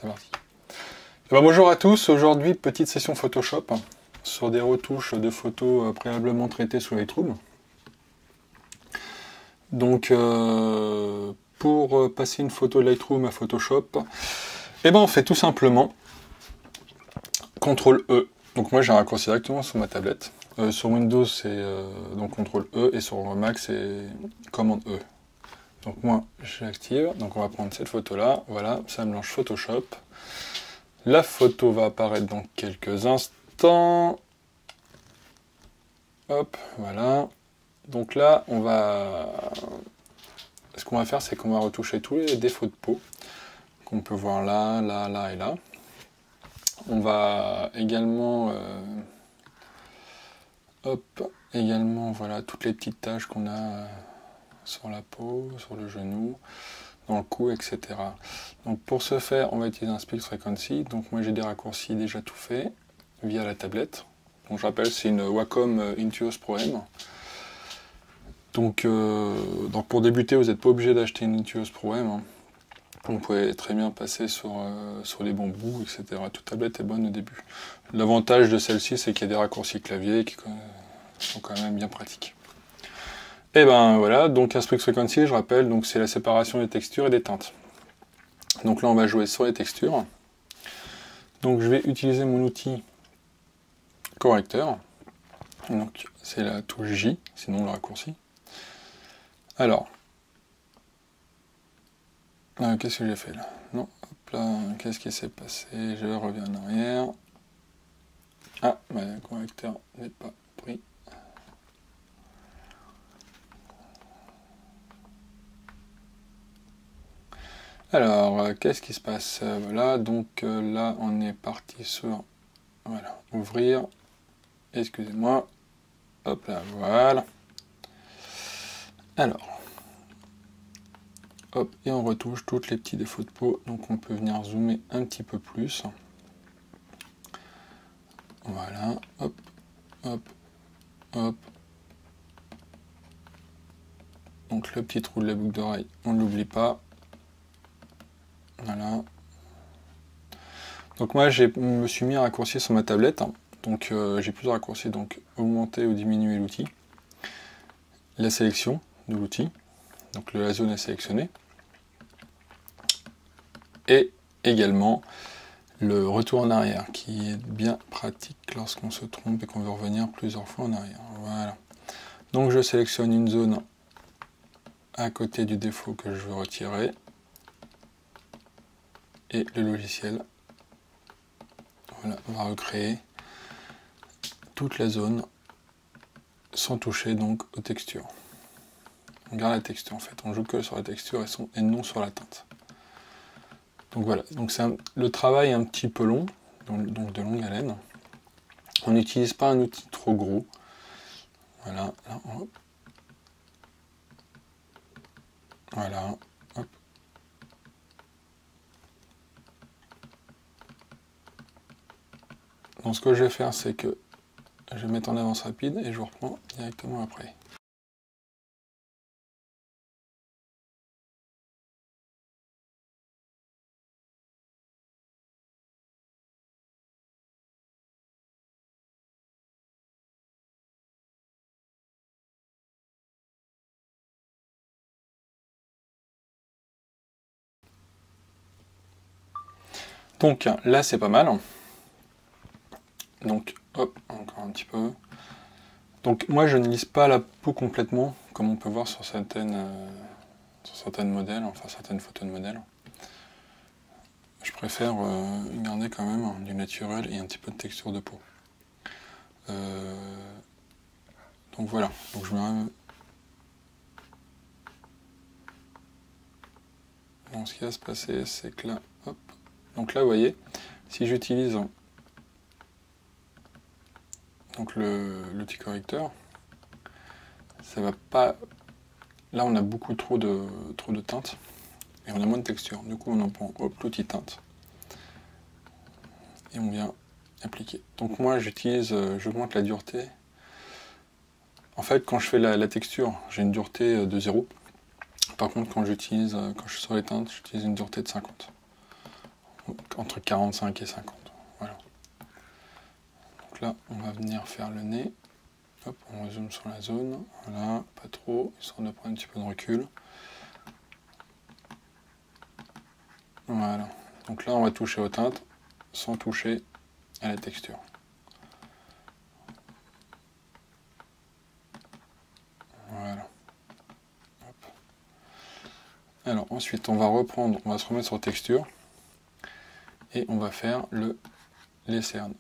C'est parti. Eh ben, bonjour à tous, aujourd'hui petite session Photoshop sur des retouches de photos préalablement traitées sous Lightroom. Donc pour passer une photo de Lightroom à Photoshop, eh ben, on fait tout simplement CTRL E. Donc moi j'ai un raccourci directement sur ma tablette. Sur Windows c'est donc CTRL E et sur Mac c'est commande E. Donc moi j'active, donc on va prendre cette photo là, voilà, ça me lance Photoshop. La photo va apparaître dans quelques instants. Hop, voilà. Donc là, ce qu'on va faire, c'est qu'on va retoucher tous les défauts de peau qu'on peut voir là, là, là et là. On va également, voilà, toutes les petites taches qu'on a sur la peau, sur le genou, dans le cou, etc. Donc pour ce faire, on va utiliser un Speak Frequency. Donc moi j'ai des raccourcis déjà tout fait via la tablette. Donc je rappelle, c'est une Wacom Intuos Pro M. Donc pour débuter, vous n'êtes pas obligé d'acheter une Intuos Pro M. Hein. Vous pouvez très bien passer sur les bambous, etc. Toute tablette est bonne au début. L'avantage de celle-ci, c'est qu'il y a des raccourcis clavier qui sont quand même bien pratiques. Et ben voilà, donc Aspect Frequency, je rappelle, donc c'est la séparation des textures et des teintes. Donc là, on va jouer sur les textures. Donc je vais utiliser mon outil correcteur. Donc c'est la touche J, sinon le raccourci. Alors, qu'est-ce que j'ai fait là? Non, hop là, qu'est-ce qui s'est passé? Je reviens en arrière. Ah, le correcteur n'est pas pris. Alors, qu'est-ce qui se passe? Voilà, donc là, on est parti sur, voilà, ouvrir, excusez-moi, hop là, voilà. Alors, hop, et on retouche tous les petits défauts de peau, donc on peut venir zoomer un petit peu plus. Voilà, hop, hop, hop. Donc le petit trou de la boucle d'oreille, on ne l'oublie pas. Voilà. Donc moi, je me suis mis un raccourci sur ma tablette. Donc j'ai plusieurs raccourcis, donc augmenter ou diminuer l'outil. La sélection de l'outil, donc la zone est sélectionnée. Et également le retour en arrière, qui est bien pratique lorsqu'on se trompe et qu'on veut revenir plusieurs fois en arrière. Voilà. Donc je sélectionne une zone à côté du défaut que je veux retirer. Et le logiciel, voilà, va recréer toute la zone sans toucher donc aux textures. On garde la texture en fait, on joue que sur la texture et non sur la teinte. Donc voilà, donc le travail est un petit peu long, donc de longue haleine. On n'utilise pas un outil trop gros. Voilà, là, hop. Voilà, hop. Donc ce que je vais faire, c'est que je vais mettre en avance rapide et je vous reprends directement après. Donc là c'est pas mal. Donc hop, encore un petit peu. Donc moi je ne lisse pas la peau complètement, comme on peut voir sur certaines modèles, enfin certaines photos de modèles. Je préfère garder quand même du naturel et un petit peu de texture de peau. Donc voilà, donc je me... Donc ce qui va se passer, c'est que là, hop, donc là vous voyez, si j'utilise donc l'outil correcteur, ça va pas... Là on a beaucoup trop de teintes, et on a moins de texture. Du coup on en prend l'outil teinte, et on vient appliquer. Donc moi j'utilise, j'augmente la dureté. En fait quand je fais la texture, j'ai une dureté de 0. Par contre quand je suis sur les teintes, j'utilise une dureté de 50. entre 45 et 50. Voilà. Donc là, on va venir faire le nez. Hop, on rezoome sur la zone. Voilà, pas trop, histoire de prendre un petit peu de recul. Voilà. Donc là, on va toucher aux teintes sans toucher à la texture. Voilà. Hop. Alors ensuite, on va reprendre, on va se remettre sur texture et on va faire les cernes.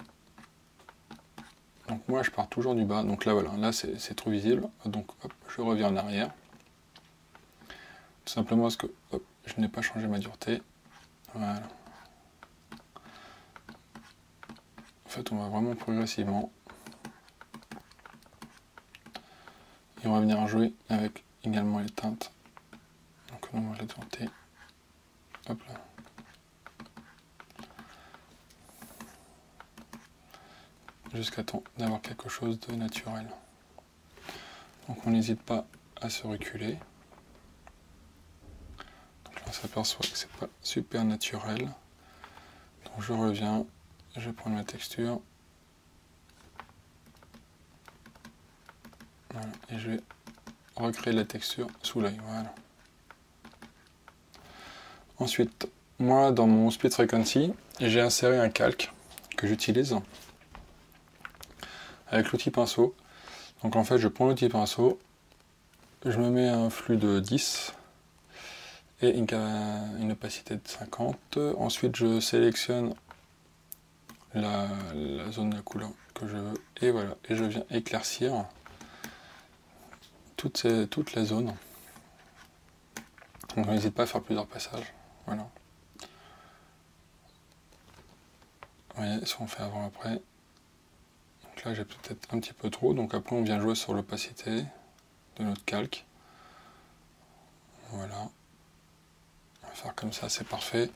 Donc moi, je pars toujours du bas. Donc là, voilà, là c'est trop visible. Donc hop, je reviens en arrière. Tout simplement parce que hop, je n'ai pas changé ma dureté. Voilà. En fait, on va vraiment progressivement. Et on va venir jouer avec également les teintes. Donc on va la dureté. Hop là. Jusqu'à temps d'avoir quelque chose de naturel. Donc on n'hésite pas à se reculer. Donc là on s'aperçoit que c'est pas super naturel. Donc je reviens, je prends ma texture. Voilà, et je vais recréer la texture sous l'œil. Voilà. Ensuite, moi dans mon Split Frequency, j'ai inséré un calque que j'utilise avec l'outil pinceau. Donc en fait, je prends l'outil pinceau, je me mets un flux de 10 et une opacité de 50. Ensuite, je sélectionne la zone de couleur que je veux et voilà, et je viens éclaircir toute la zone. Donc n'hésite pas à faire plusieurs passages. Voilà. Vous voyez, si on fait avant-après. Donc là j'ai peut-être un petit peu trop, donc après on vient jouer sur l'opacité de notre calque. Voilà. On va faire comme ça, c'est parfait.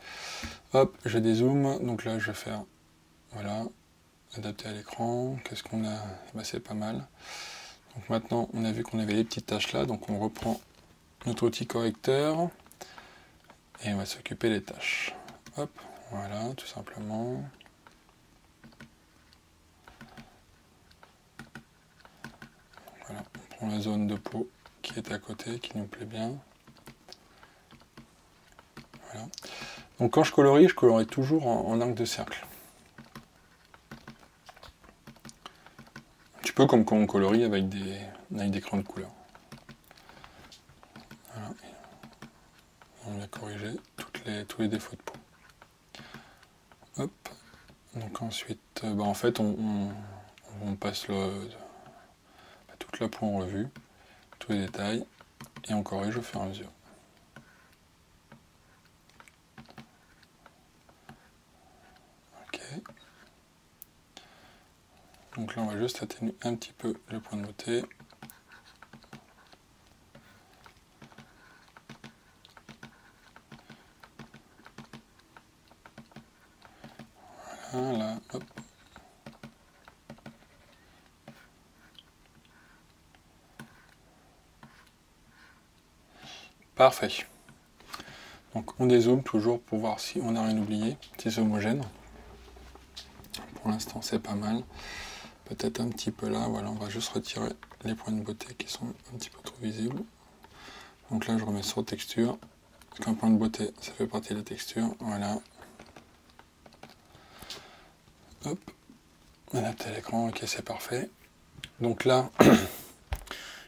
Hop, j'ai des zooms, donc là je vais faire, voilà, adapter à l'écran. Qu'est-ce qu'on a? Bah, c'est pas mal. Donc maintenant on a vu qu'on avait les petites taches là, donc on reprend notre outil correcteur et on va s'occuper des tâches. Hop, voilà, tout simplement. Voilà, on prend la zone de peau qui est à côté, qui nous plaît bien. Voilà. Donc quand je colorie toujours en arc de cercle. Un petit peu comme quand on colorie avec des crayons de couleur. Voilà. On a corrigé tous les défauts de peau. Hop. Donc ensuite, bah en fait, on passe toute la peau en revue, tous les détails, et on corrige au fur et à mesure. Ok. Donc là, on va juste atténuer un petit peu le point de beauté. Voilà, hop. Parfait. Donc on dézoome toujours pour voir si on n'a rien oublié, si c'est homogène. Pour l'instant c'est pas mal. Peut-être un petit peu là, voilà, on va juste retirer les points de beauté qui sont un petit peu trop visibles. Donc là je remets sur texture, parce qu'un point de beauté ça fait partie de la texture, voilà. Hop, adapter l'écran, ok c'est parfait. Donc là,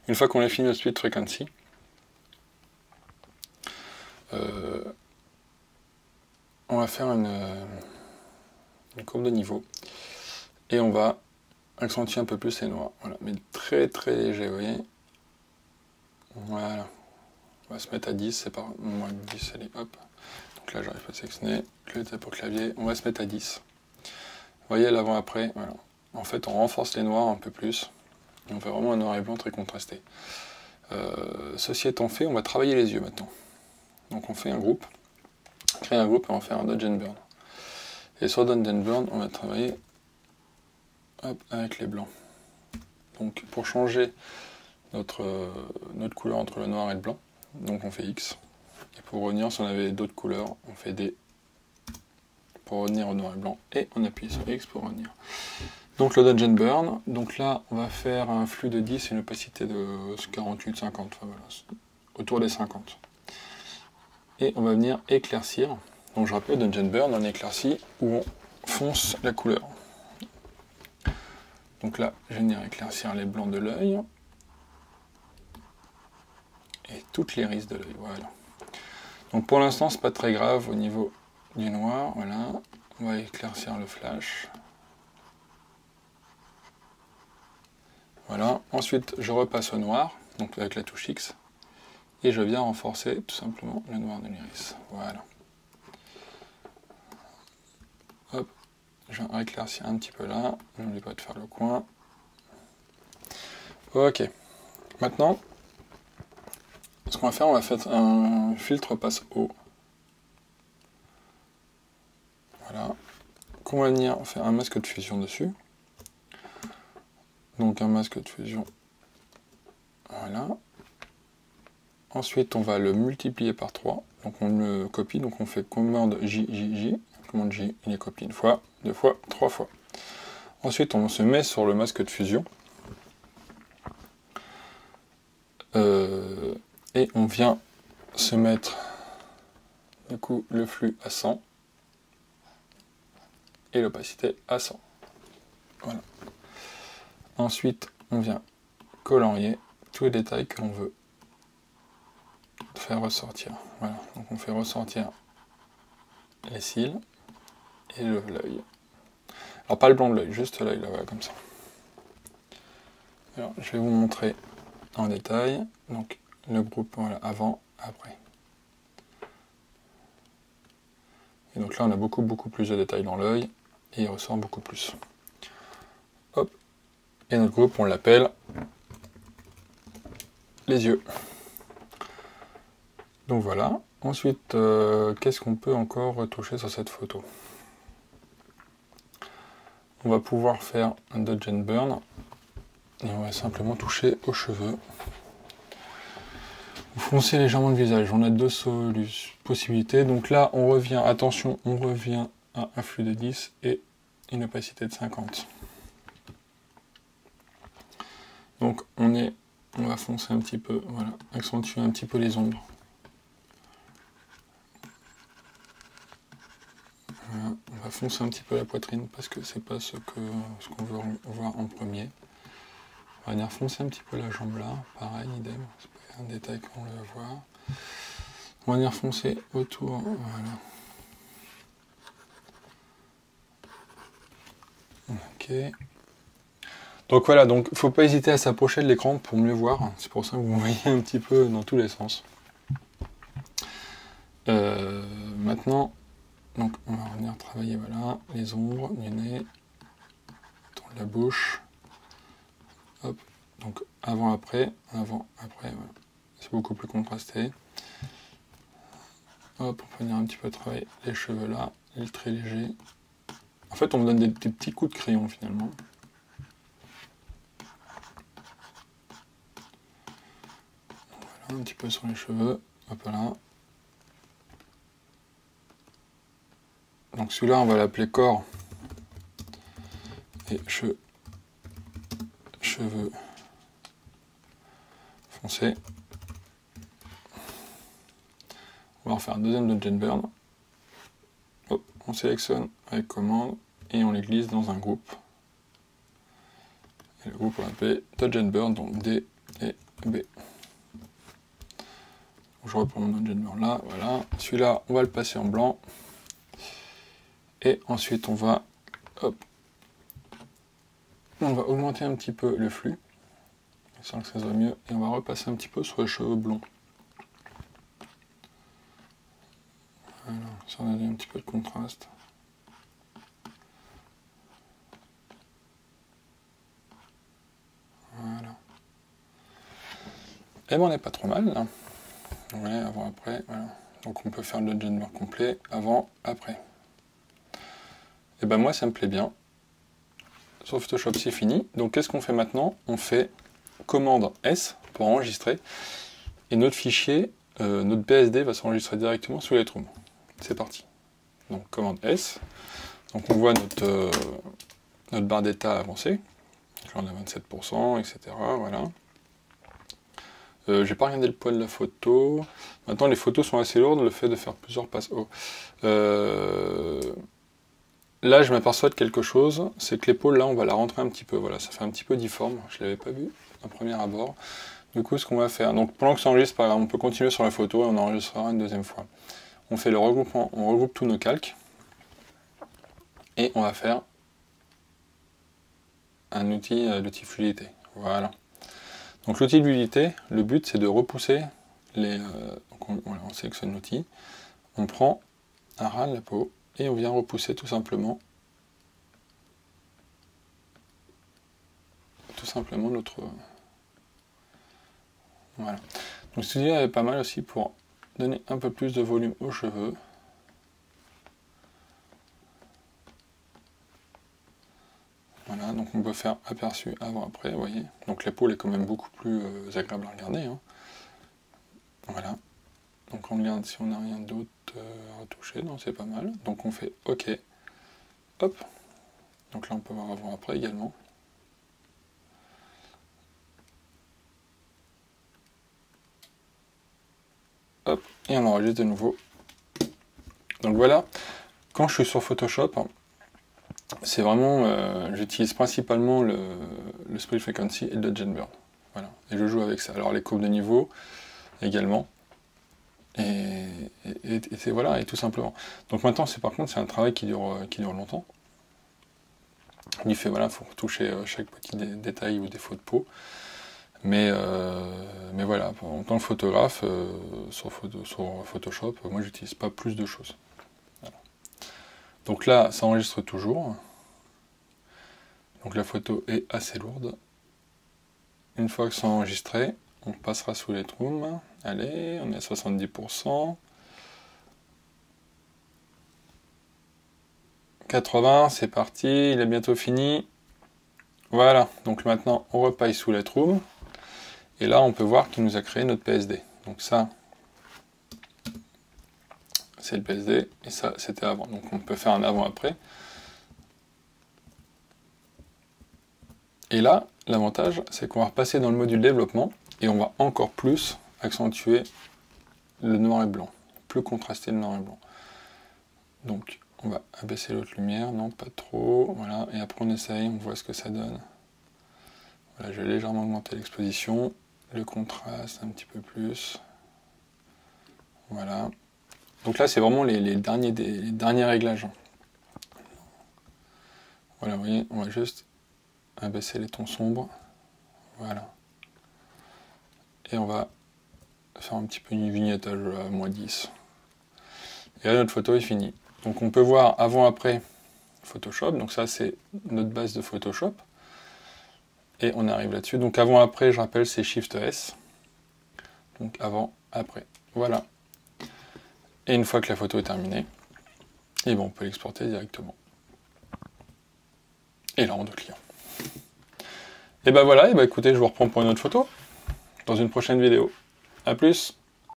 une fois qu'on a fini notre Split Frequency, on va faire une courbe de niveau et on va accentuer un peu plus les noirs, voilà, mais très très léger, vous voyez. Voilà, on va se mettre à 10, c'est pas moins de 10, allez hop. Donc là j'arrive pas à sélectionner, je l'étape au clavier, on va se mettre à 10. Vous voyez l'avant-après, voilà. En fait on renforce les noirs un peu plus, et on fait vraiment un noir et blanc très contrasté. Ceci étant fait, on va travailler les yeux maintenant. Donc on fait un groupe, créer un groupe et on va faire un Dodge and Burn. Et sur Dodge and Burn, on va travailler hop, avec les blancs. Donc pour changer notre couleur entre le noir et le blanc, donc on fait X. Et pour revenir, si on avait d'autres couleurs, on fait D. pour revenir au noir et blanc, et on appuie sur X pour revenir. Donc le Dodge and Burn, donc là on va faire un flux de 10 et une opacité de 48, 50, enfin voilà, autour des 50. Et on va venir éclaircir. Donc je rappelle, Dodge and Burn, on éclaircit où on fonce la couleur. Donc là, je vais venir éclaircir les blancs de l'œil. Et toutes les rises de l'œil, voilà. Donc pour l'instant, c'est pas très grave au niveau du noir, voilà. On va éclaircir le flash. Voilà, ensuite je repasse au noir, donc avec la touche X, et je viens renforcer tout simplement le noir de l'iris. Voilà. Hop, je viens éclaircir un petit peu là, n'oublie pas de faire le coin. Ok, maintenant, ce qu'on va faire, on va faire un filtre passe haut. Voilà, qu'on va venir faire un masque de fusion dessus. Donc un masque de fusion, voilà. Ensuite, on va le multiplier par 3. Donc on le copie, donc on fait commande J, J, J. Commande J, il est copié une fois, deux fois, trois fois. Ensuite, on se met sur le masque de fusion. Et on vient se mettre, du coup, le flux à 100. Et l'opacité à 100. Voilà. Ensuite, on vient colorier tous les détails que l'on veut faire ressortir. Voilà, donc on fait ressortir les cils et l'œil. Alors pas le blanc de l'œil, juste l'œil, là, voilà, comme ça. Alors, je vais vous montrer en détail, donc le groupe, voilà, avant, après. Et donc là, on a beaucoup plus de détails dans l'œil, et il ressort beaucoup plus. Hop, et notre groupe, on l'appelle les yeux. Donc voilà. Ensuite, qu'est-ce qu'on peut encore retoucher sur cette photo? On va pouvoir faire un Dodge and Burn. Et on va simplement toucher aux cheveux. Vous foncez légèrement le visage. On a deux possibilités. Donc là, on revient, attention, on revient à un flux de 10 et une opacité de 50. Donc on va foncer un petit peu, voilà, accentuer un petit peu les ombres. Voilà, on va foncer un petit peu la poitrine parce que c'est pas ce qu'on veut voir en premier. On va venir foncer un petit peu la jambe là, pareil, idem, c'est pas un détail qu'on le voit. On va venir foncer autour, voilà. Ok. Donc voilà, donc faut pas hésiter à s'approcher de l'écran pour mieux voir. C'est pour ça que vous voyez un petit peu dans tous les sens. Maintenant, donc on va revenir travailler, voilà, les ombres du nez, autour de la bouche. Hop, donc avant, après, voilà. C'est beaucoup plus contrasté. Hop, on peut venir un petit peu travailler les cheveux là, les traits légers. En fait, on me donne des petits coups de crayon finalement. Voilà, un petit peu sur les cheveux, hop là. Donc celui-là, on va l'appeler corps et cheveux foncés. On va en faire un deuxième Dodge and Burn. Hop, on sélectionne avec commande et on les glisse dans un groupe. Et le groupe, on va l'appeler Dodge and Burn, donc D et B. Je reprends mon Dodge and Burn là, voilà. Celui-là, on va le passer en blanc. Et ensuite, on va augmenter un petit peu le flux, sans que ça soit mieux, et on va repasser un petit peu sur les cheveux blonds. Voilà, ça donne un petit peu de contraste. Voilà. Et ben on n'est pas trop mal là. Ouais, avant, après, voilà. Donc on peut faire le Dodge and Burn complet, avant, après. Et ben moi ça me plaît bien. Sur Photoshop c'est fini. Donc qu'est-ce qu'on fait maintenant? On fait commande S pour enregistrer. Et notre fichier, notre PSD va s'enregistrer directement sous Lightroom. C'est parti. donc commande S. Donc on voit notre barre d'état avancée. Là on a 27%, etc. Voilà. J'ai pas regardé le poids de la photo. Maintenant les photos sont assez lourdes, le fait de faire plusieurs passes haut. Là je m'aperçois de quelque chose, c'est que l'épaule là on va la rentrer un petit peu, voilà, ça fait un petit peu difforme, je l'avais pas vu à premier abord. Du coup ce qu'on va faire, donc pendant que ça enregistre, par exemple, on peut continuer sur la photo et on enregistrera une deuxième fois. On fait le regroupement, on regroupe tous nos calques et on va faire un outil, l'outil fluidité. Voilà. Donc l'outil de fluidité, le but c'est de repousser les... donc voilà, on sélectionne l'outil, on prend un ras de la peau et on vient repousser tout simplement notre... Voilà. Donc ce outil est pas mal aussi pour donner un peu plus de volume aux cheveux. Voilà, donc on peut faire aperçu avant-après, vous voyez. Donc l'épaule est quand même beaucoup plus agréable à regarder. Hein. Voilà. Donc on regarde si on n'a rien d'autre à retoucher. Non, c'est pas mal. Donc on fait OK. Hop. Donc là on peut voir avant-après également. Hop. Et on enregistre de nouveau. Donc voilà. Quand je suis sur Photoshop, c'est vraiment, j'utilise principalement le Split Frequency et le Genburn. Voilà, et je joue avec ça. Alors les courbes de niveau également. Et voilà, et tout simplement. Donc maintenant, par contre, c'est un travail qui dure longtemps. Du fait, voilà, il faut retoucher chaque petit détail ou défaut de peau. Mais voilà, en tant que photographe, sur Photoshop, moi j'utilise pas plus de choses. Voilà. Donc là, ça enregistre toujours. Donc la photo est assez lourde. Une fois que c'est enregistré, on passera sous Lightroom. Allez, on est à 70%. 80, c'est parti, il est bientôt fini. Voilà, donc maintenant on repaille sous Lightroom. Et là on peut voir qu'il nous a créé notre PSD. Donc ça, c'est le PSD, et ça c'était avant. Donc on peut faire un avant-après. Et là, l'avantage, c'est qu'on va repasser dans le module développement, et on va encore plus accentuer le noir et blanc, plus contraster le noir et blanc. Donc on va abaisser l'autre lumière, non pas trop, voilà, et après on essaye, on voit ce que ça donne. Voilà, je vais légèrement augmenter l'exposition, le contraste un petit peu plus, voilà. Donc là c'est vraiment les derniers réglages. Voilà, vous voyez, on va juste abaisser les tons sombres, voilà. Et on va faire un petit peu une vignettage à -10. Et là notre photo est finie. Donc on peut voir avant-après Photoshop, donc ça c'est notre base de Photoshop. Et on arrive là-dessus. Donc avant-après, je rappelle, c'est Shift S. Donc avant, après. Voilà. Et une fois que la photo est terminée, et bon, on peut l'exporter directement. Et là, on a client. Et ben voilà, et ben écoutez, je vous reprends pour une autre photo dans une prochaine vidéo. A plus!